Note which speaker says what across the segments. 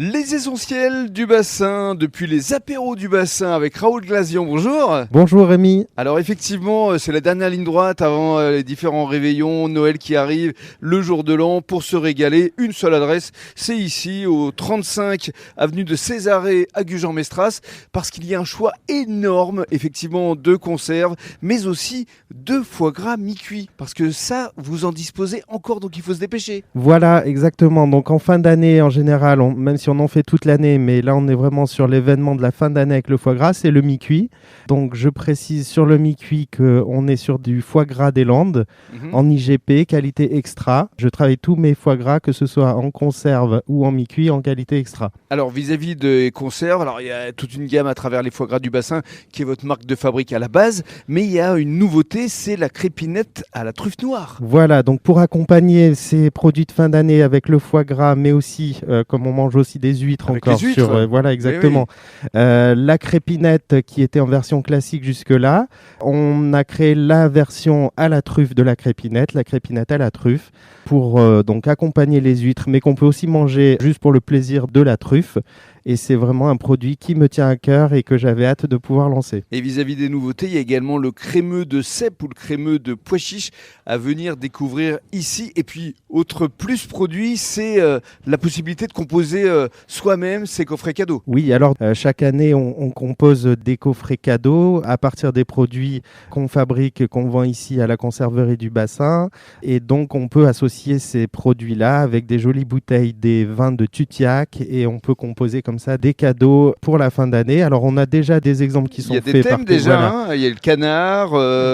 Speaker 1: Les essentiels du bassin, depuis les apéros du bassin avec Raoul Glazian, bonjour.
Speaker 2: Bonjour Rémi.
Speaker 1: Alors effectivement, c'est la dernière ligne droite avant les différents réveillons, Noël qui arrive, le jour de l'an, pour se régaler. Une seule adresse, c'est ici au 35 avenue de Césarée à Gujan-Mestras, parce qu'il y a un choix énorme effectivement de conserves, mais aussi de foie gras mi-cuit, parce que ça, vous en disposez encore, donc il faut se dépêcher.
Speaker 2: Voilà, exactement. Donc en fin d'année, en général, même si on en fait toute l'année, mais là on est vraiment sur l'événement de la fin d'année avec le foie gras, c'est le mi-cuit. Donc je précise sur le mi-cuit qu'on est sur du foie gras des Landes, en IGP, qualité extra. Je travaille tous mes foie gras, que ce soit en conserve ou en mi-cuit, en qualité extra.
Speaker 1: Alors vis-à-vis des conserves, alors il y a toute une gamme à travers les foie gras du bassin qui est votre marque de fabrique à la base, mais il y a une nouveauté, c'est la crépinette à la truffe noire.
Speaker 2: Voilà, donc pour accompagner ces produits de fin d'année avec le foie gras, mais aussi, comme on mange aussi des huîtres
Speaker 1: Avec
Speaker 2: encore,
Speaker 1: les huîtres.
Speaker 2: voilà exactement, la crépinette qui était en version classique jusque-là, on a créé la version à la truffe de la crépinette à la truffe, pour donc accompagner les huîtres, mais qu'on peut aussi manger juste pour le plaisir de la truffe. Et c'est vraiment un produit qui me tient à cœur et que j'avais hâte de pouvoir lancer.
Speaker 1: Et vis-à-vis des nouveautés, il y a également le crémeux de cèpe ou le crémeux de pois chiche à venir découvrir ici. Et puis, autre plus produit, c'est la possibilité de composer soi-même ses coffrets cadeaux.
Speaker 2: Oui, alors chaque année, on compose des coffrets cadeaux à partir des produits qu'on fabrique, qu'on vend ici à la conserverie du bassin. Et donc, on peut associer ces produits-là avec des jolies bouteilles, des vins de Tutiac, et on peut composer comme ça des cadeaux pour la fin d'année. Alors, on a déjà des exemples qui sont faits.
Speaker 1: Il y a des thèmes déjà,
Speaker 2: voilà.
Speaker 1: hein. Il y a le canard,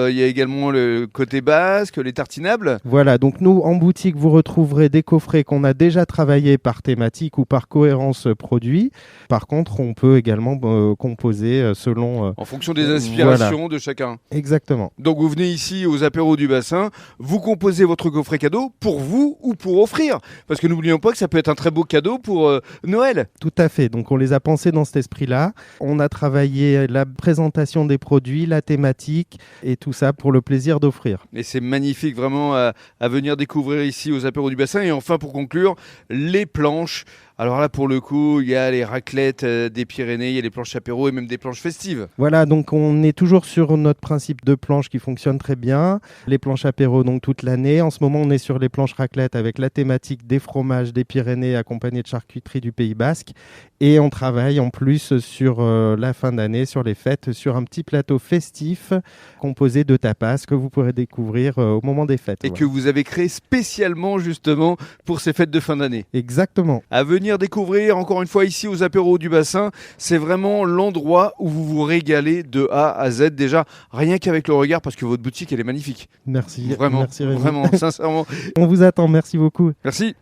Speaker 1: il y a également le côté basque, les tartinables.
Speaker 2: Voilà, donc nous, en boutique, vous retrouverez des coffrets qu'on a déjà travaillés par thématique ou par cohérence produit. Par contre, on peut également composer selon...
Speaker 1: En fonction des inspirations
Speaker 2: voilà.
Speaker 1: de chacun.
Speaker 2: Exactement.
Speaker 1: Donc vous venez ici aux apéros du bassin, vous composez votre coffret cadeau pour vous ou pour offrir. Parce que n'oublions pas que ça peut être un très beau cadeau pour Noël.
Speaker 2: Tout à fait, donc on les a pensés dans cet esprit-là. On a travaillé la présentation des produits, la thématique et tout ça pour le plaisir d'offrir.
Speaker 1: Et c'est magnifique vraiment à venir découvrir ici aux apéros du bassin. Et enfin pour conclure, les planches. Alors là, pour le coup, il y a les raclettes des Pyrénées, il y a les planches apéro et même des planches festives.
Speaker 2: Voilà, donc on est toujours sur notre principe de planche qui fonctionne très bien. Les planches apéro, donc toute l'année. En ce moment, on est sur les planches raclettes avec la thématique des fromages des Pyrénées accompagnés de charcuterie du Pays Basque. Et on travaille en plus sur la fin d'année, sur les fêtes, sur un petit plateau festif composé de tapas que vous pourrez découvrir au moment des fêtes.
Speaker 1: Et que vous avez créé spécialement justement pour ces fêtes de fin d'année.
Speaker 2: Exactement.
Speaker 1: À venir découvrir encore une fois ici aux apéros du bassin, c'est vraiment l'endroit où vous vous régalez de A à Z. Déjà, rien qu'avec le regard, parce que votre boutique elle est magnifique.
Speaker 2: Merci.
Speaker 1: Vraiment,
Speaker 2: Merci Rémi.
Speaker 1: vraiment, sincèrement.
Speaker 2: On vous attend, merci beaucoup.
Speaker 1: Merci.